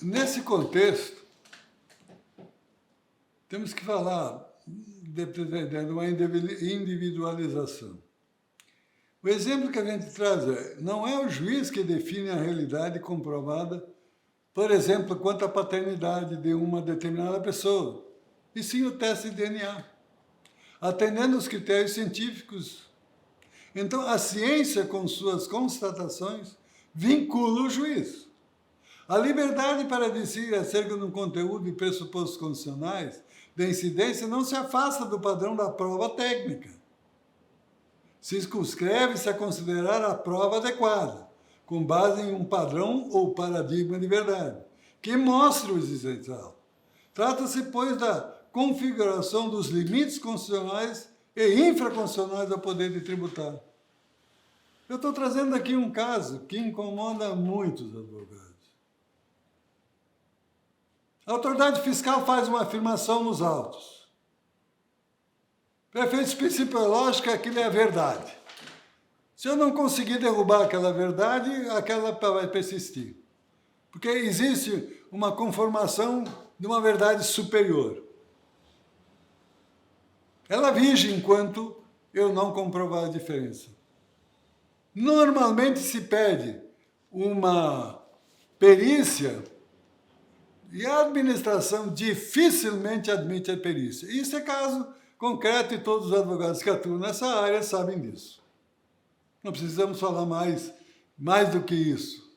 nesse contexto, temos que falar de uma individualização. O exemplo que a gente traz não é o juiz que define a realidade comprovada, por exemplo, quanto à paternidade de uma determinada pessoa, e sim o teste de DNA, atendendo os critérios científicos. Então, a ciência, com suas constatações, vincula o juiz. A liberdade para decidir acerca de um conteúdo e pressupostos condicionais de incidência não se afasta do padrão da prova técnica. Circunscreve-se a considerar a prova adequada, com base em um padrão ou paradigma de verdade, que mostre o existencial. Trata-se, pois, da configuração dos limites constitucionais e infraconstitucionais ao poder de tributar. Eu estou trazendo aqui um caso que incomoda muitos advogados. A autoridade fiscal faz uma afirmação nos autos. Para efeitos principiológicos, aquilo é a verdade. Se eu não conseguir derrubar aquela verdade, aquela vai persistir. Porque existe uma conformação de uma verdade superior. Ela vige enquanto eu não comprovar a diferença. Normalmente se pede uma perícia e a administração dificilmente admite a perícia. Isso é caso concreto e todos os advogados que atuam nessa área sabem disso. Não precisamos falar mais do que isso.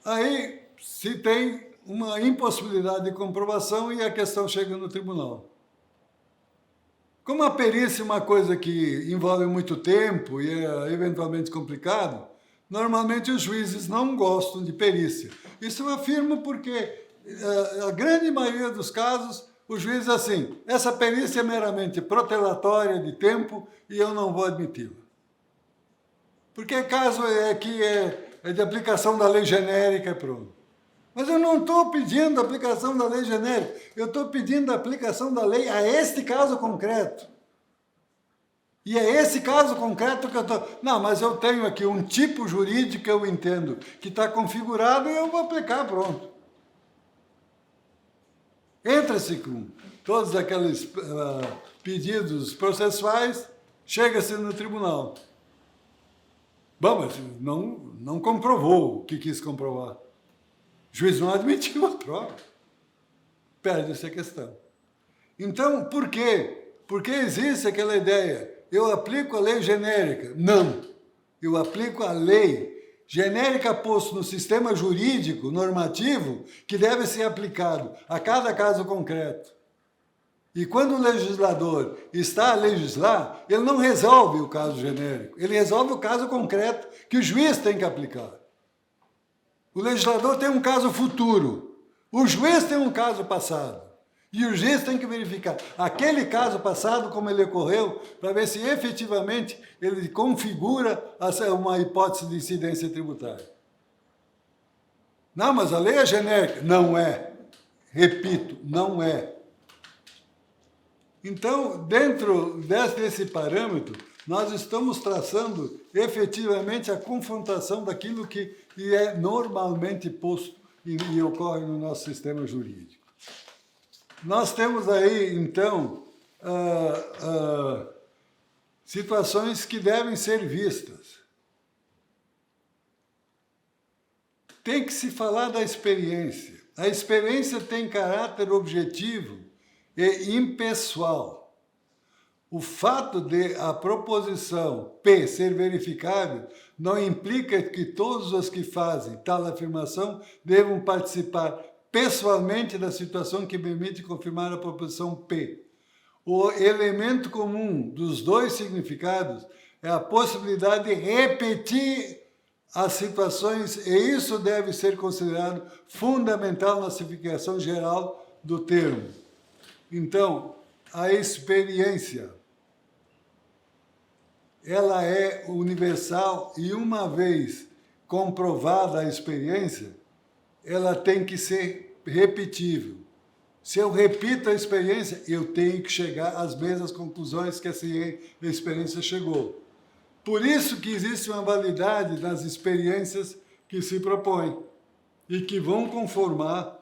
Aí se tem uma impossibilidade de comprovação e a questão chega no tribunal. Como a perícia é uma coisa que envolve muito tempo e é eventualmente complicado, normalmente os juízes não gostam de perícia. Isso eu afirmo porque a grande maioria dos casos, o juiz diz assim, essa perícia é meramente protelatória de tempo e eu não vou admiti-la. Porque caso é de aplicação da lei genérica, pronto. Mas eu não estou pedindo a aplicação da lei genérica, eu estou pedindo a aplicação da lei a este caso concreto. E é esse caso concreto que eu estou... Não, mas eu tenho aqui um tipo jurídico que eu entendo, que está configurado e eu vou aplicar, pronto. Entra-se com todos aqueles pedidos processuais, chega-se no tribunal. Bom, mas não comprovou o que quis comprovar. O juiz não admitiu a prova. Perde-se a questão. Então, por quê? Porque existe aquela ideia, eu aplico a lei genérica. Não, eu aplico a lei genérica posto no sistema jurídico, normativo, que deve ser aplicado a cada caso concreto. E quando o legislador está a legislar, ele não resolve o caso genérico, ele resolve o caso concreto que o juiz tem que aplicar. O legislador tem um caso futuro, o juiz tem um caso passado. E o juiz tem que verificar aquele caso passado, como ele ocorreu, para ver se efetivamente ele configura uma hipótese de incidência tributária. Não, mas a lei é genérica. Não é. Repito, não é. Então, dentro desse parâmetro, nós estamos traçando efetivamente a confrontação daquilo que é normalmente posto e ocorre no nosso sistema jurídico. Nós temos aí, então, situações que devem ser vistas. Tem que se falar da experiência. A experiência tem caráter objetivo e impessoal. O fato de a proposição P ser verificável não implica que todos os que fazem tal afirmação devam participar pessoalmente da situação que permite confirmar a proposição P. O elemento comum dos dois significados é a possibilidade de repetir as situações, e isso deve ser considerado fundamental na significação geral do termo. Então, a experiência, ela é universal e, uma vez comprovada a experiência, ela tem que ser repetível. Se eu repito a experiência, eu tenho que chegar às mesmas conclusões que essa experiência chegou. Por isso que existe uma validade das experiências que se propõem e que vão conformar,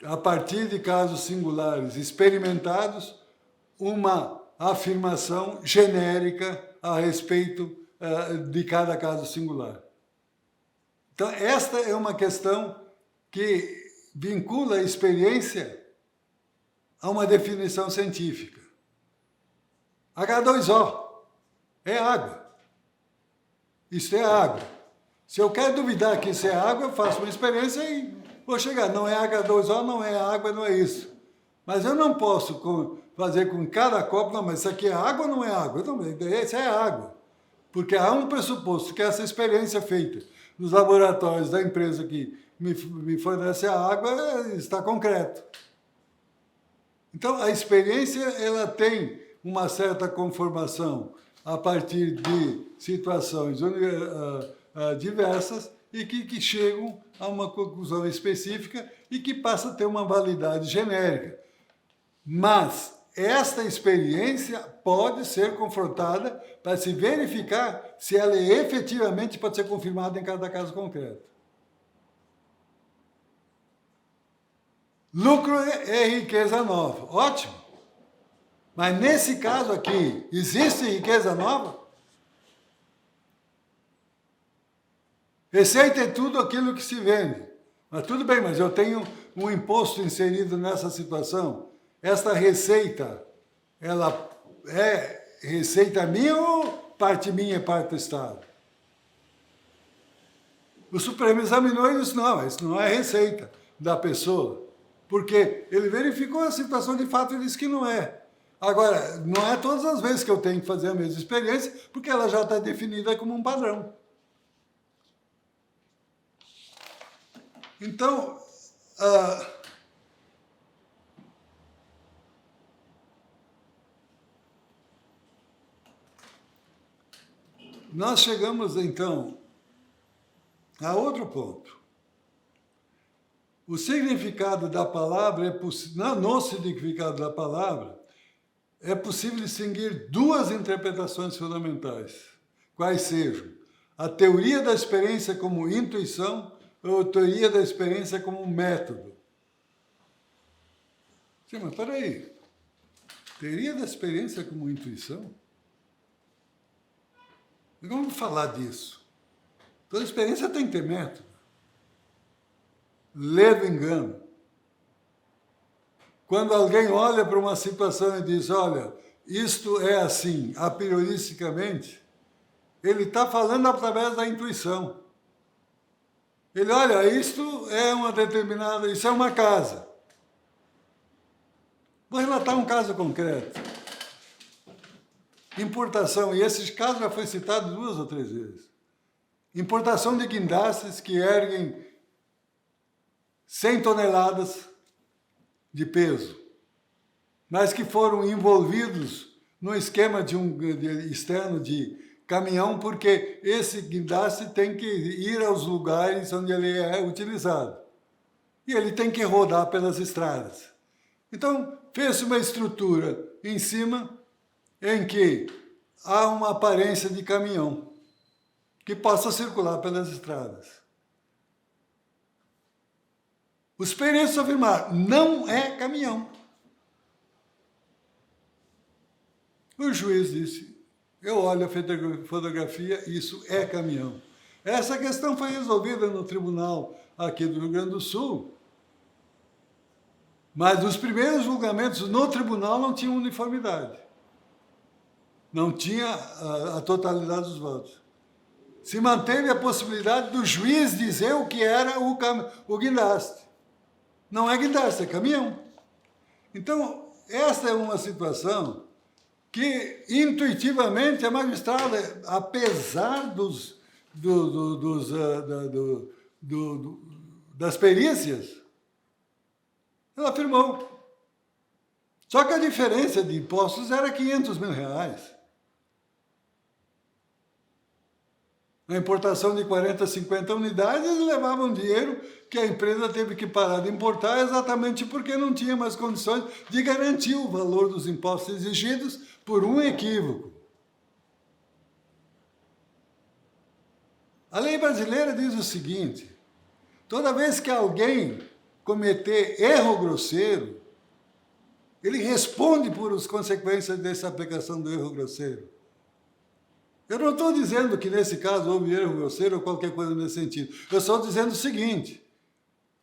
a partir de casos singulares experimentados, uma afirmação genérica a respeito de cada caso singular. Então, esta é uma questão que vincula a experiência a uma definição científica. H2O é água. Isso é água. Se eu quero duvidar que isso é água, eu faço uma experiência e vou chegar. Não é H2O, não é água, não é isso. Mas eu não posso fazer com cada copo, não, mas isso aqui é água ou não é água? Não, isso é água. Porque há um pressuposto que essa experiência feita nos laboratórios da empresa que me fornece a água está concreto. Então, a experiência ela tem uma certa conformação a partir de situações diversas e que chegam a uma conclusão específica e que passa a ter uma validade genérica. Mas esta experiência pode ser confrontada para se verificar se ela efetivamente pode ser confirmada em cada caso concreto. Lucro é riqueza nova. Ótimo. Mas nesse caso aqui, existe riqueza nova? Receita é tudo aquilo que se vende. Mas tudo bem, mas eu tenho um imposto inserido nessa situação. Esta receita, ela é receita minha ou parte minha e parte do Estado? O Supremo examinou e disse, não, isso não é receita da pessoa. Porque ele verificou a situação de fato e disse que não é. Agora, não é todas as vezes que eu tenho que fazer a mesma experiência, porque ela já está definida como um padrão. Então, nós chegamos, então, a outro ponto. O significado da palavra no significado da palavra, é possível distinguir duas interpretações fundamentais, quais sejam a teoria da experiência como intuição ou a teoria da experiência como método. Sim, mas peraí, teoria da experiência como intuição? Vamos falar disso. Toda experiência tem que ter método. Ledo engano. Quando alguém olha para uma situação e diz, olha, isto é assim, a prioristicamente, ele está falando através da intuição. Ele, olha, isto é uma determinada, isso é uma casa. Vou relatar um caso concreto. Importação, e esse caso já foi citado 2 ou 3 vezes. Importação de guindastes que erguem 100 toneladas de peso, mas que foram envolvidos no esquema externo de caminhão, porque esse guindaste tem que ir aos lugares onde ele é utilizado. E ele tem que rodar pelas estradas. Então, fez-se uma estrutura em cima em que há uma aparência de caminhão que possa circular pelas estradas. Os peritos afirmaram, não é caminhão. O juiz disse, eu olho a fotografia, isso é caminhão. Essa questão foi resolvida no tribunal aqui do Rio Grande do Sul, mas os primeiros julgamentos no tribunal não tinham uniformidade. Não tinha a totalidade dos votos. Se manteve a possibilidade do juiz dizer o que era o guindaste. Não é guindaste, é caminhão. Então, esta é uma situação que, intuitivamente, a magistrada, apesar das perícias, ela afirmou. Só que a diferença de impostos era 500 mil reais. Na importação de 40, 50 unidades, eles levavam dinheiro que a empresa teve que parar de importar exatamente porque não tinha mais condições de garantir o valor dos impostos exigidos por um equívoco. A lei brasileira diz o seguinte: toda vez que alguém cometer erro grosseiro, ele responde por as consequências dessa aplicação do erro grosseiro. Eu não estou dizendo que nesse caso houve erro grosseiro ou qualquer coisa nesse sentido. Eu estou dizendo o seguinte: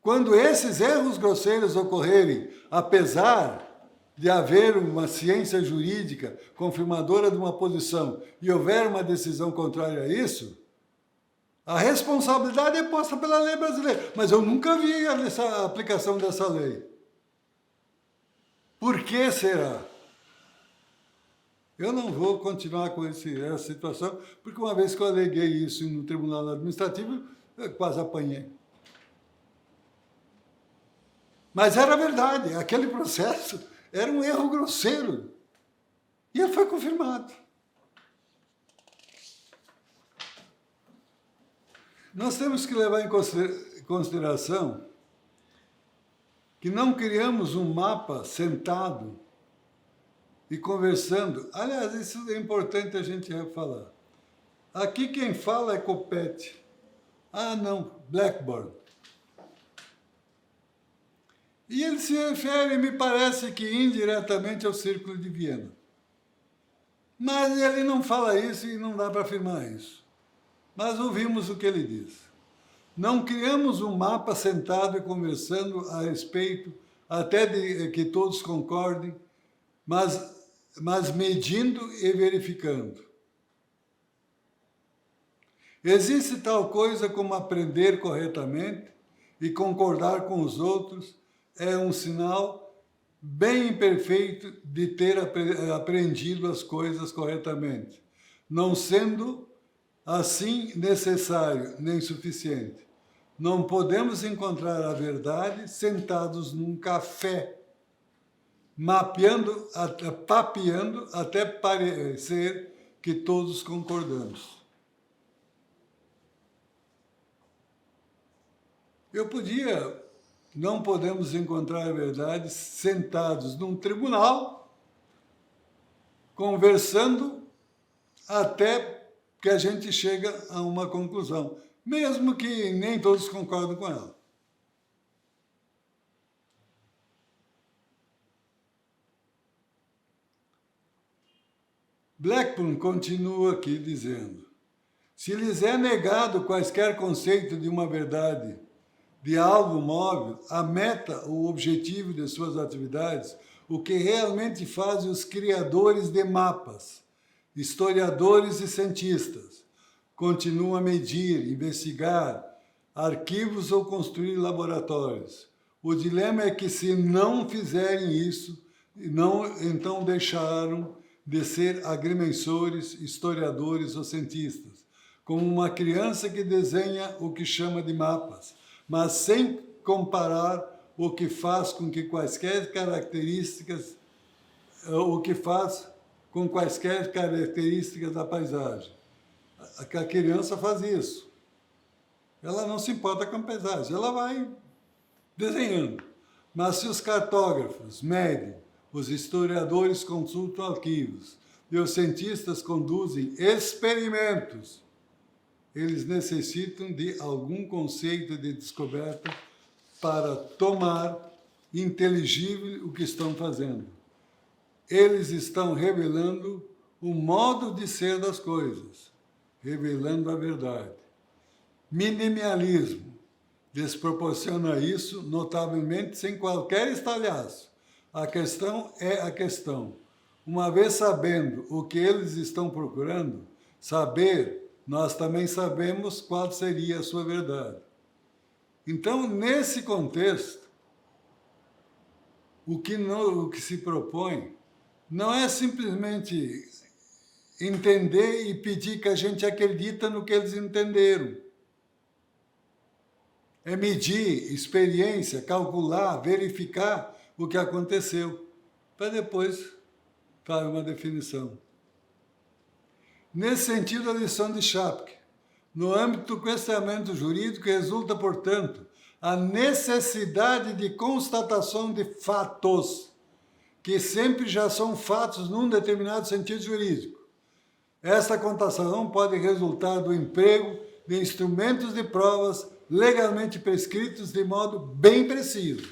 quando esses erros grosseiros ocorrerem, apesar de haver uma ciência jurídica confirmadora de uma posição e houver uma decisão contrária a isso, a responsabilidade é posta pela lei brasileira. Mas eu nunca vi essa aplicação dessa lei. Por que será? Eu não vou continuar com essa situação, porque uma vez que eu aleguei isso no Tribunal Administrativo, eu quase apanhei. Mas era verdade, aquele processo era um erro grosseiro. E ele foi confirmado. Nós temos que levar em consideração que não criamos um mapa sentado e conversando. Aliás, isso é importante a gente falar. Aqui quem fala é Copete. Ah, não, Blackburn. E ele se refere, me parece que indiretamente, ao Círculo de Viena. Mas ele não fala isso e não dá para afirmar isso. Mas ouvimos o que ele diz. Não criamos um mapa sentado e conversando a respeito, até de que todos concordem, mas medindo e verificando. Existe tal coisa como aprender corretamente e concordar com os outros, é um sinal bem imperfeito de ter aprendido as coisas corretamente, não sendo assim necessário nem suficiente. Não podemos encontrar a verdade sentados num café, papeando até parecer que todos concordamos. Não podemos encontrar a verdade sentados num tribunal, conversando até que a gente chega a uma conclusão, mesmo que nem todos concordem com ela. Blackburn continua aqui dizendo: se lhes é negado quaisquer conceito de uma verdade, de algo móvel, a meta, o objetivo de suas atividades, o que realmente fazem os criadores de mapas, historiadores e cientistas, continuam a medir, investigar arquivos ou construir laboratórios. O dilema é que, se não fizerem isso, então deixaram de ser agrimensores, historiadores ou cientistas, como uma criança que desenha o que chama de mapas, mas sem comparar o que faz com quaisquer características da paisagem. A criança faz isso. Ela não se importa com a paisagem, ela vai desenhando. Mas se os cartógrafos medem, os historiadores consultam arquivos e os cientistas conduzem experimentos, eles necessitam de algum conceito de descoberta para tomar inteligível o que estão fazendo. Eles estão revelando o modo de ser das coisas, revelando a verdade. Minimalismo desproporciona isso notavelmente sem qualquer estalhaço. A questão é a questão. Uma vez sabendo o que eles estão procurando, nós também sabemos qual seria a sua verdade. Então, nesse contexto, o que se propõe não é simplesmente entender e pedir que a gente acredita no que eles entenderam. É medir, experiência, calcular, verificar o que aconteceu, para depois dar uma definição. Nesse sentido, a lição de Chapque, no âmbito do questionamento jurídico, resulta, portanto, a necessidade de constatação de fatos, que sempre já são fatos num determinado sentido jurídico. Esta constatação pode resultar do emprego de instrumentos de provas legalmente prescritos de modo bem preciso.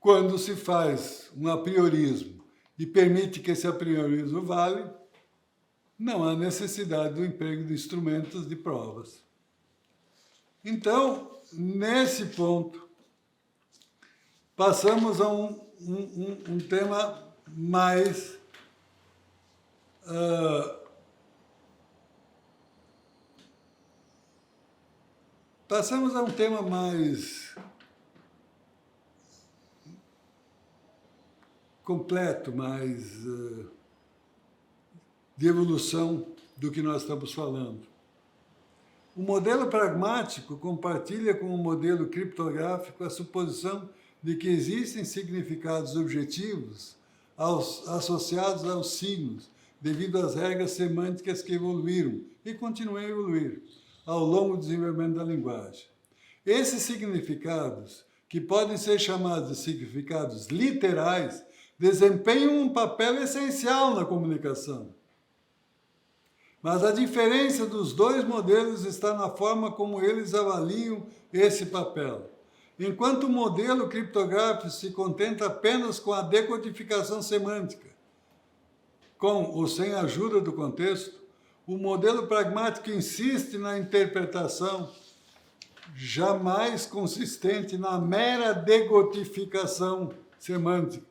Quando se faz um apriorismo e permite que esse apriorismo vale, não há necessidade do emprego de instrumentos de provas. Então, nesse ponto, passamos a um tema mais completo, mais de evolução do que nós estamos falando. O modelo pragmático compartilha com o modelo criptográfico a suposição de que existem significados objetivos associados aos signos, devido às regras semânticas que evoluíram e continuam a evoluir ao longo do desenvolvimento da linguagem. Esses significados, que podem ser chamados de significados literais, desempenham um papel essencial na comunicação. Mas a diferença dos dois modelos está na forma como eles avaliam esse papel. Enquanto o modelo criptográfico se contenta apenas com a decodificação semântica, com ou sem a ajuda do contexto, o modelo pragmático insiste na interpretação jamais consistente na mera decodificação semântica.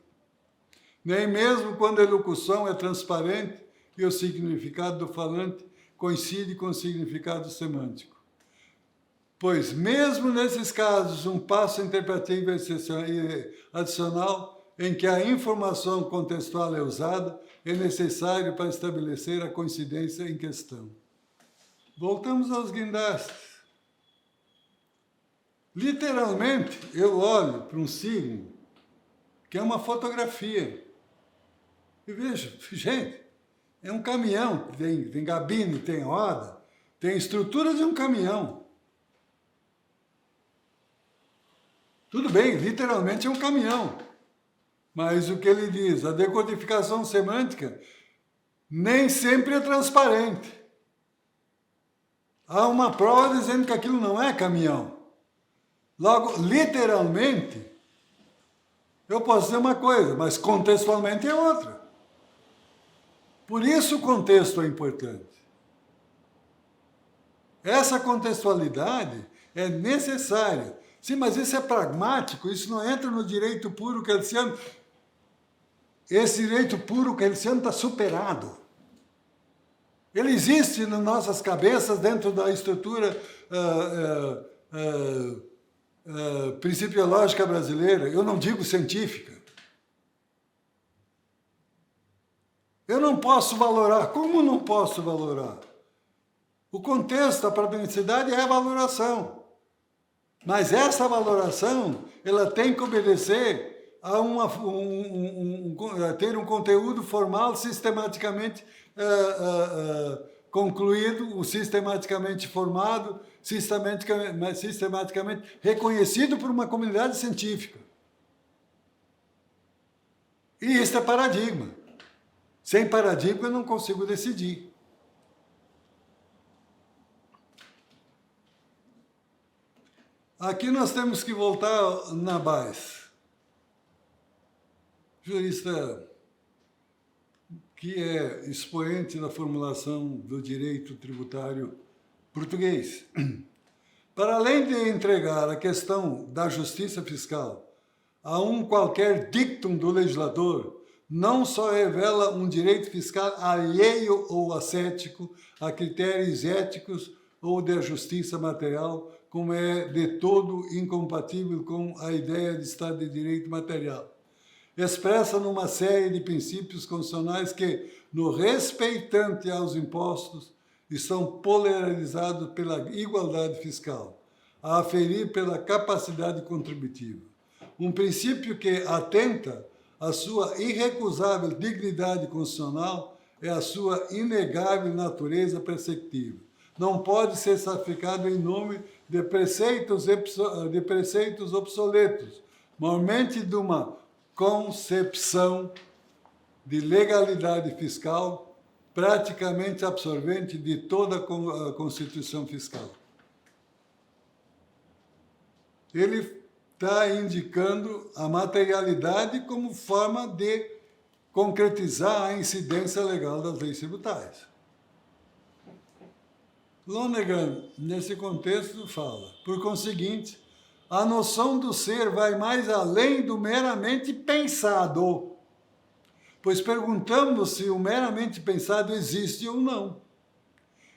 Nem mesmo quando a elocução é transparente e o significado do falante coincide com o significado semântico. Pois, mesmo nesses casos, um passo interpretativo adicional em que a informação contextual é usada é necessário para estabelecer a coincidência em questão. Voltamos aos guindastes. Literalmente, eu olho para um signo que é uma fotografia e vejo, gente, é um caminhão, tem gabine, tem roda, tem estrutura de um caminhão. Tudo bem, literalmente é um caminhão. Mas o que ele diz, a decodificação semântica nem sempre é transparente. Há uma prova dizendo que aquilo não é caminhão. Logo, literalmente, eu posso dizer uma coisa, mas contextualmente é outra. Por isso o contexto é importante. Essa contextualidade é necessária. Sim, mas isso é pragmático, isso não entra no direito puro kelsiano. Esse direito puro kelsiano está superado. Ele existe nas nossas cabeças, dentro da estrutura principiológica brasileira, eu não digo científica. Eu não posso valorar. Como não posso valorar? O contexto, a pragmaticidade é a valoração. Mas essa valoração, ela tem que obedecer a ter um conteúdo formal sistematicamente concluído, sistematicamente formado, sistematicamente reconhecido por uma comunidade científica. E isso é paradigma. Sem paradigma eu não consigo decidir. Aqui nós temos que voltar na Baez, jurista que é expoente da formulação do direito tributário português. Para além de entregar a questão da justiça fiscal a um qualquer dictum do legislador, não só revela um direito fiscal alheio ou ascético a critérios éticos ou da justiça material, como é de todo incompatível com a ideia de Estado de Direito material. Expressa numa série de princípios constitucionais que, no respeitante aos impostos, estão polarizados pela igualdade fiscal, a aferir pela capacidade contributiva. Um princípio que atenta à sua irrecusável dignidade constitucional e à sua inegável natureza perceptível. Não pode ser sacrificado em nome de preceitos obsoletos, mormente de uma concepção de legalidade fiscal praticamente absorvente de toda a Constituição Fiscal. Ele está indicando a materialidade como forma de concretizar a incidência legal das leis tributárias. Lonergan, nesse contexto, fala, por conseguinte, a noção do ser vai mais além do meramente pensado, pois perguntamos se o meramente pensado existe ou não.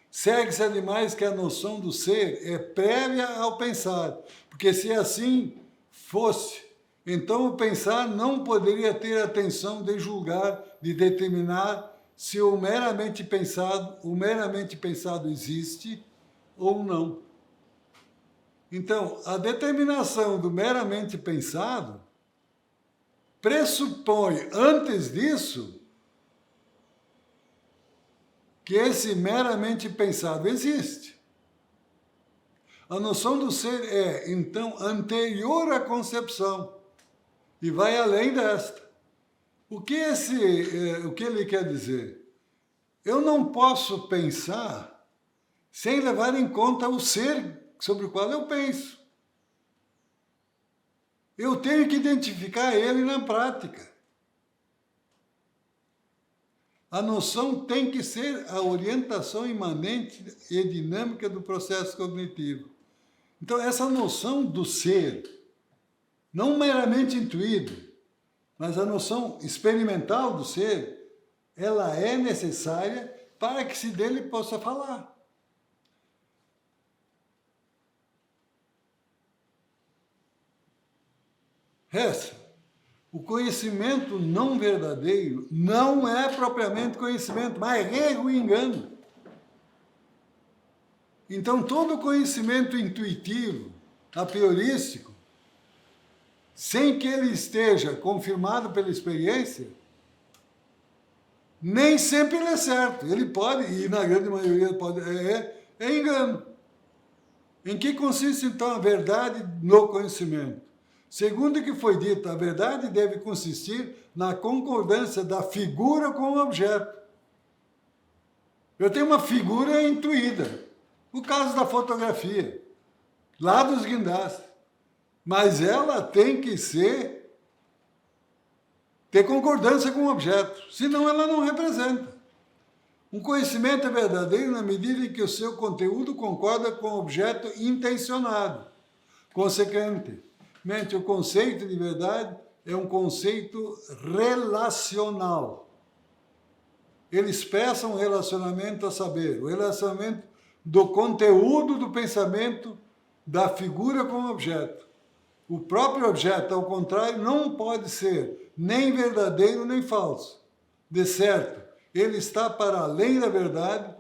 Segue-se, ademais, que a noção do ser é prévia ao pensar, porque se assim fosse, então o pensar não poderia ter a atenção de julgar, de determinar se o meramente pensado existe ou não. Então, a determinação do meramente pensado pressupõe, antes disso, que esse meramente pensado existe. A noção do ser é, então, anterior à concepção e vai além desta. O que ele quer dizer? Eu não posso pensar sem levar em conta o ser sobre o qual eu penso. Eu tenho que identificar ele na prática. A noção tem que ser a orientação imanente e dinâmica do processo cognitivo. Então, essa noção do ser, não meramente intuído, mas a noção experimental do ser, ela é necessária para que se dele possa falar. Resta, o conhecimento não verdadeiro não é propriamente conhecimento, mas é erro e engano. Então, todo conhecimento intuitivo, a priorístico, sem que ele esteja confirmado pela experiência, nem sempre ele é certo. Ele pode, e na grande maioria pode, é engano. Em que consiste, então, a verdade no conhecimento? Segundo o que foi dito, a verdade deve consistir na concordância da figura com o objeto. Eu tenho uma figura intuída. O caso da fotografia, lá dos guindastes. Mas ela tem que ter concordância com o objeto, senão ela não representa. Um conhecimento é verdadeiro na medida em que o seu conteúdo concorda com o objeto intencionado. Consequentemente, o conceito de verdade é um conceito relacional. Ele expressa um relacionamento a saber, o relacionamento do conteúdo do pensamento da figura com o objeto. O próprio objeto, ao contrário, não pode ser nem verdadeiro nem falso. De certo, ele está para além da verdade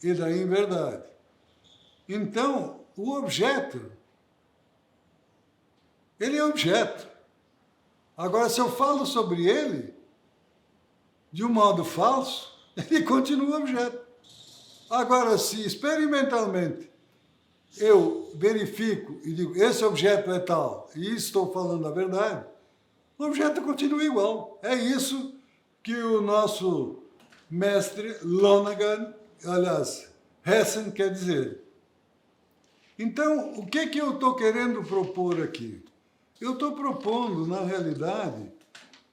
e da inverdade. Então, o objeto, ele é objeto. Agora, se eu falo sobre ele de um modo falso, ele continua objeto. Agora, se experimentalmente eu verifico e digo, esse objeto é tal, e estou falando a verdade, o objeto continua igual. É isso que o nosso mestre Lonergan, aliás, Hessen quer dizer. Então, o que eu estou querendo propor aqui? Eu estou propondo, na realidade,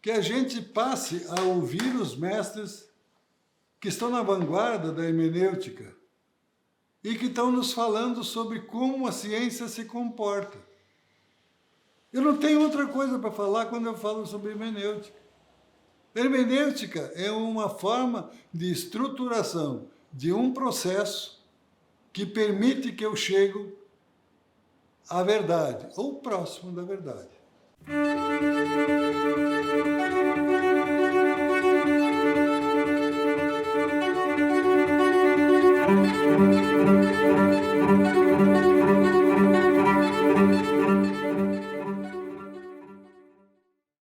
que a gente passe a ouvir os mestres que estão na vanguarda da hermenêutica e que estão nos falando sobre como a ciência se comporta. Eu não tenho outra coisa para falar quando eu falo sobre hermenêutica. Hermenêutica é uma forma de estruturação de um processo que permite que eu chegue à verdade, ou próximo da verdade.